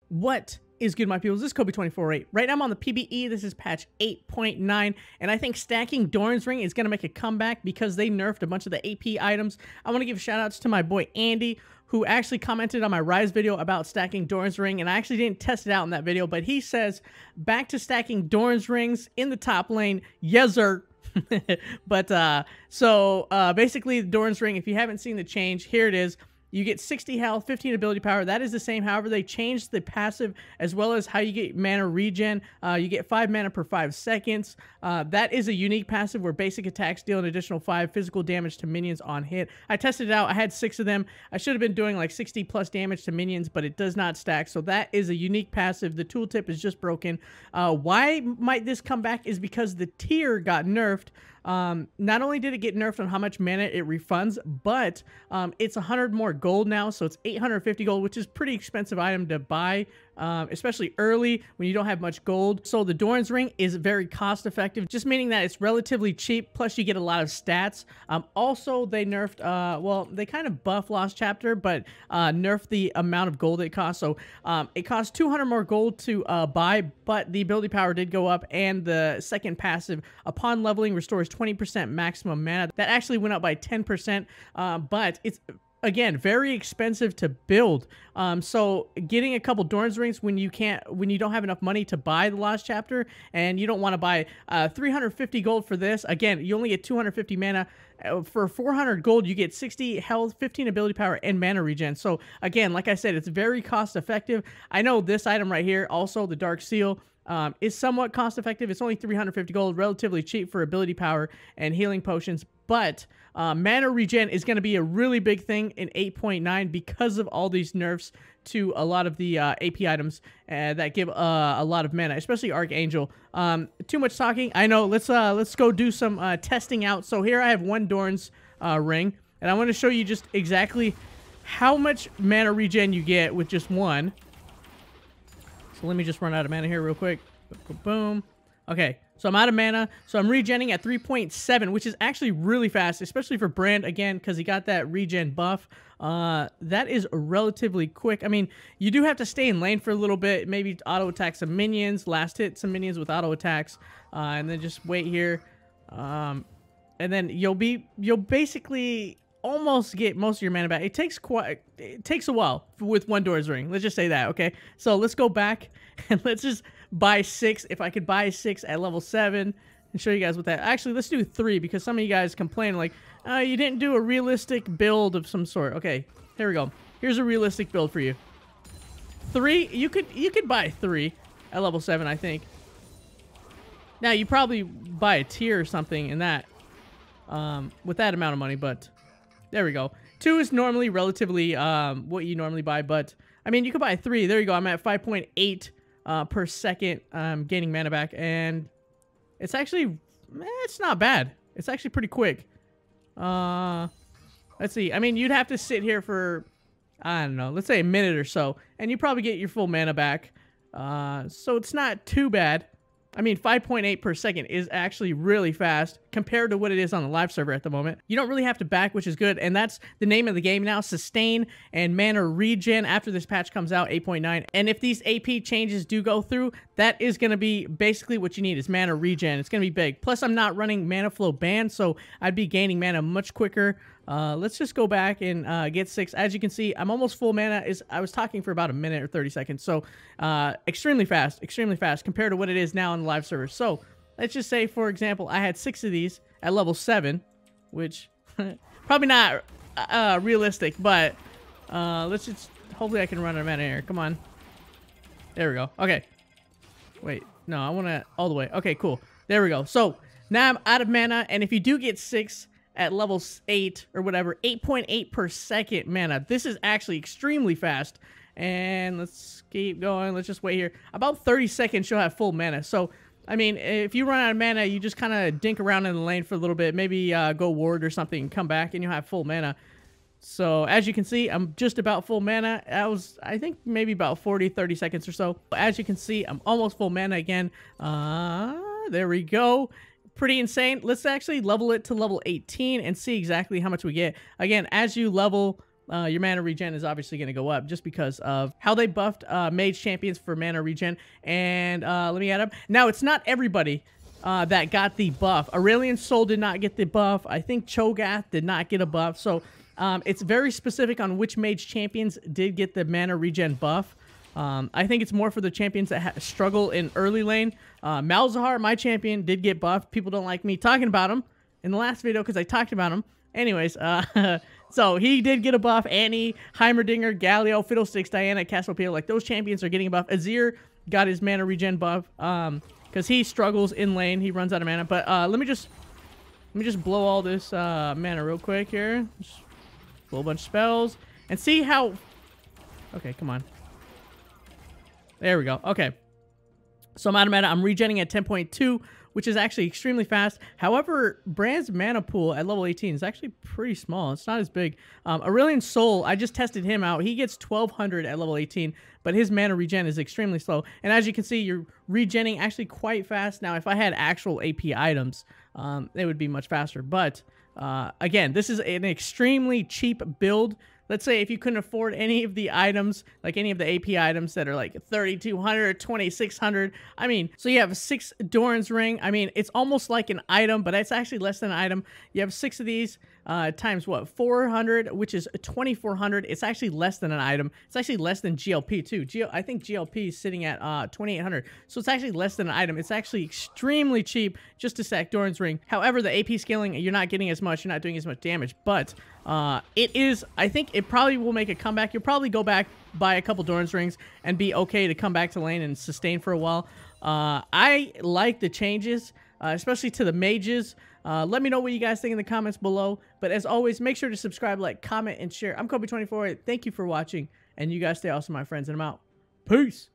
What is good, my people? This is Kobe248. Right now I'm on the PBE. This is patch 8.9, and I think stacking Dorans Ring is going to make a comeback because they nerfed a bunch of the AP items. I want to give shout outs to my boy Andy, who actually commented on my Rise video about stacking Dorans Ring, and I actually didn't test it out in that video, but he says, back to stacking Dorans Rings in the top lane. Yes, sir. But, basically, the Dorans Ring, if you haven't seen the change, here it is. You get 60 health, 15 ability power. That is the same. However, they changed the passive as well as how you get mana regen. You get 5 mana per 5 seconds. That is a unique passive where basic attacks deal an additional 5 physical damage to minions on hit. I tested it out. I had 6 of them. I should have been doing like 60 plus damage to minions, but it does not stack. So that is a unique passive. The tooltip is just broken. Why might this come back is because the tier got nerfed. Not only did it get nerfed on how much mana it refunds, but it's 100 more gold now, so it's 850 gold, which is pretty expensive item to buy, especially early when you don't have much gold. So the Dorans Ring is very cost effective, just meaning that it's relatively cheap, plus you get a lot of stats. Also, they nerfed, well, they kind of buff Lost Chapter, but nerfed the amount of gold it costs. So it costs 200 more gold to buy, but the ability power did go up, and the second passive, upon leveling, restores 20% maximum mana. That actually went up by 10%, but it's, again, very expensive to build. So getting a couple Dorans Rings when you don't have enough money to buy the Lost Chapter, and you don't want to buy 350 gold for this. Again, you only get 250 mana. For 400 gold, you get 60 health, 15 ability power, and mana regen. So again, like I said, it's very cost effective. I know this item right here, also the Dark Seal, is somewhat cost effective. It's only 350 gold, relatively cheap for ability power and healing potions, but mana regen is going to be a really big thing in 8.9 because of all these nerfs to a lot of the AP items that give a lot of mana, especially Archangel. Too much talking. I know. Let's go do some testing out. So here I have one Dorans ring, and I want to show you just exactly how much mana regen you get with just one. So let me just run out of mana here real quick. Boom. Okay, so I'm out of mana. So I'm regenning at 3.7, which is actually really fast, especially for Brand, again, because he got that regen buff. That is relatively quick. I mean, you do have to stay in lane for a little bit, maybe auto attack some minions, last hit some minions with auto attacks, and then just wait here. And then you'll basically almost get most of your mana back. It takes a while with one Dorans Ring. Let's just say that, okay? So let's go back and let's just buy 6. If I could buy 6 at level 7 and show you guys what that... Actually, let's do 3 because some of you guys complain like, you didn't do a realistic build of some sort. Okay, here we go. Here's a realistic build for you. 3, you could buy 3 at level 7, I think. Now, you probably buy a tier or something in that, with that amount of money, but... There we go. 2 is normally relatively what you normally buy, but I mean, you could buy 3. There you go. I'm at 5.8 per second gaining mana back, and it's actually, it's not bad. It's actually pretty quick. Let's see. I mean, you'd have to sit here for, I don't know, let's say a minute or so, and you probably get your full mana back. So it's not too bad. I mean, 5.8 per second is actually really fast compared to what it is on the live server at the moment. You don't really have to back, which is good, and that's the name of the game now, sustain and mana regen after this patch comes out, 8.9. And if these AP changes do go through, that is going to be basically what you need is mana regen. It's going to be big. Plus, I'm not running mana flow ban, so I'd be gaining mana much quicker. Let's just go back and get 6. As you can see, I'm almost full mana. I was talking for about a minute or 30 seconds. So extremely fast compared to what it is now on the live server. So let's just say, for example, I had 6 of these at level 7, which probably not realistic, but let's just, hopefully I can run out of mana here. Come on. There we go. Okay. Wait, no, I want to all the way. Okay, cool. There we go. So now I'm out of mana, and if you do get 6 at level 8 or whatever, 8.8 per second mana. This is actually extremely fast. And let's keep going. Let's just wait here. About 30 seconds, you'll have full mana. So, I mean, if you run out of mana, you just kind of dink around in the lane for a little bit. Maybe go ward or something and come back, and you'll have full mana. So, as you can see, I'm just about full mana. That was, I think, maybe about 30 seconds or so. As you can see, I'm almost full mana again. There we go. Pretty insane. Let's actually level it to level 18 and see exactly how much we get. Again, as you level your mana regen is obviously going to go up just because of how they buffed mage champions for mana regen. And let me add up. Now, it's not everybody that got the buff. Aurelion Sol did not get the buff. I think Cho'Gath did not get a buff. So it's very specific on which mage champions did get the mana regen buff. I think it's more for the champions that struggle in early lane. Malzahar, my champion, did get buffed. People don't like me talking about him in the last video because I talked about him. Anyways, so he did get a buff. Annie, Heimerdinger, Galio, Fiddlesticks, Diana, Cassiopeia, like those champions are getting a buff. Azir got his mana regen buff because he struggles in lane. He runs out of mana. But let me just blow all this mana real quick here. Just blow a bunch of spells and see how. Okay, come on. There we go. Okay. So I'm out of mana. I'm regenning at 10.2, which is actually extremely fast. However, Brand's mana pool at level 18 is actually pretty small. It's not as big. Aurelion Sol, I just tested him out. He gets 1200 at level 18, but his mana regen is extremely slow. And as you can see, you're regenning actually quite fast. Now, if I had actual AP items, it would be much faster. But again, this is an extremely cheap build. Let's say if you couldn't afford any of the items, like any of the AP items that are like 3,200, 2,600. I mean, so you have 6 Dorans ring. I mean, it's almost like an item, but it's actually less than an item. You have 6 of these times what? 400, which is 2,400. It's actually less than an item. It's actually less than GLP too. I think GLP is sitting at 2,800. So it's actually less than an item. It's actually extremely cheap just to stack Dorans ring. However, the AP scaling, you're not getting as much. You're not doing as much damage, but it is, I think it probably will make a comeback. You'll probably go back, buy a couple Dorans rings, and be okay to come back to lane and sustain for a while. I like the changes, especially to the mages. Let me know what you guys think in the comments below. But as always, make sure to subscribe, like, comment, and share. I'm Kobe24. Thank you for watching, and you guys stay awesome, my friends, and I'm out. Peace.